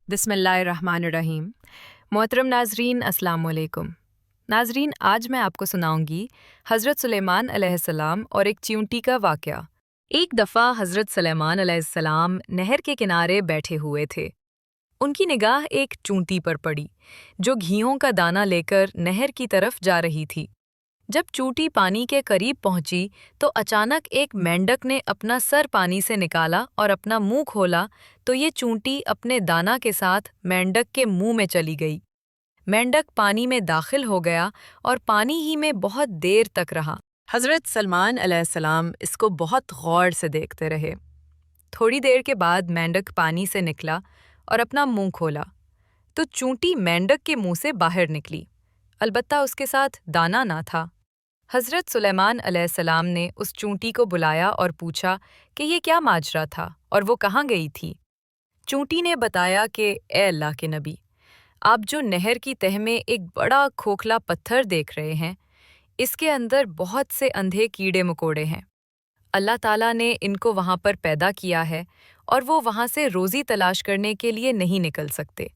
بسم اللہ الرحمن الرحیم۔ محترم ناظرین، السلام علیکم۔ ناظرین، آج میں آپ کو سناؤں گی حضرت سلیمان علیہ السلام اور ایک چیونٹی کا واقعہ۔ ایک دفعہ حضرت سلیمان علیہ السلام نہر کے کنارے بیٹھے ہوئے تھے۔ ان کی نگاہ ایک چونٹی پر پڑی جو گھیوں کا دانہ لے کر نہر کی طرف جا رہی تھی۔ جب چونٹی پانی کے قریب پہنچی تو اچانک ایک مینڈک نے اپنا سر پانی سے نکالا اور اپنا منہ کھولا تو یہ چونٹی اپنے دانہ کے ساتھ مینڈک کے منہ میں چلی گئی۔ مینڈک پانی میں داخل ہو گیا اور پانی ہی میں بہت دیر تک رہا۔ حضرت سلمان علیہ السلام اس کو بہت غور سے دیکھتے رہے۔ تھوڑی دیر کے بعد مینڈک پانی سے نکلا اور اپنا منہ کھولا تو چونٹی مینڈک کے منہ سے باہر نکلی، البتہ اس کے ساتھ دانہ نہ تھا۔ حضرت سلیمان علیہ السلام نے اس چونٹی کو بلایا اور پوچھا کہ یہ کیا ماجرا تھا اور وہ کہاں گئی تھی۔ چونٹی نے بتایا کہ اے اللہ کے نبی، آپ جو نہر کی تہہ میں ایک بڑا کھوکھلا پتھر دیکھ رہے ہیں، اس کے اندر بہت سے اندھے کیڑے مکوڑے ہیں۔ اللہ تعالیٰ نے ان کو وہاں پر پیدا کیا ہے اور وہ وہاں سے روزی تلاش کرنے کے لیے نہیں نکل سکتے۔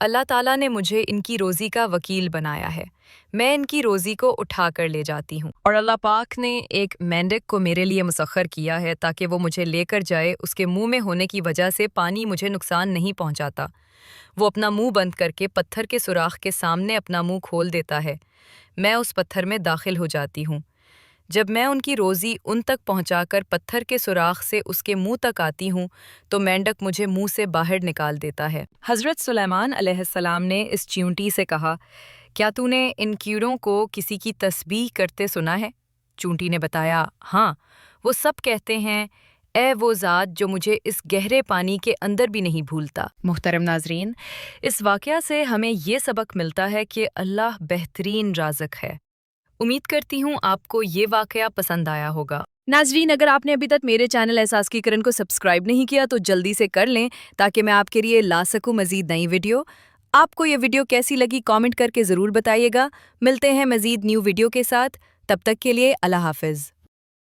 اللہ تعالیٰ نے مجھے ان کی روزی کا وکیل بنایا ہے، میں ان کی روزی کو اٹھا کر لے جاتی ہوں، اور اللہ پاک نے ایک مینڈک کو میرے لیے مسخر کیا ہے تاکہ وہ مجھے لے کر جائے۔ اس کے منہ میں ہونے کی وجہ سے پانی مجھے نقصان نہیں پہنچاتا۔ وہ اپنا منہ بند کر کے پتھر کے سوراخ کے سامنے اپنا منہ کھول دیتا ہے، میں اس پتھر میں داخل ہو جاتی ہوں۔ جب میں ان کی روزی ان تک پہنچا کر پتھر کے سوراخ سے اس کے منہ تک آتی ہوں تو مینڈک مجھے منہ سے باہر نکال دیتا ہے۔ حضرت سلیمان علیہ السلام نے اس چیونٹی سے کہا، کیا تو نے ان کیڑوں کو کسی کی تسبیح کرتے سنا ہے؟ چونٹی نے بتایا، ہاں، وہ سب کہتے ہیں، اے وہ ذات جو مجھے اس گہرے پانی کے اندر بھی نہیں بھولتا۔ محترم ناظرین، اس واقعہ سے ہمیں یہ سبق ملتا ہے کہ اللہ بہترین رازق ہے۔ امید کرتی ہوں آپ کو یہ واقعہ پسند آیا ہوگا۔ ناظرین، اگر آپ نے ابھی تک میرے چینل احساس کی کرن کو سبسکرائب نہیں کیا تو جلدی سے کر لیں تاکہ میں آپ کے لیے لا سکوں مزید نئی ویڈیو۔ آپ کو یہ ویڈیو کیسی لگی کامنٹ کر کے ضرور بتائیے گا۔ ملتے ہیں مزید نیو ویڈیو کے ساتھ، تب تک کے لیے اللہ حافظ۔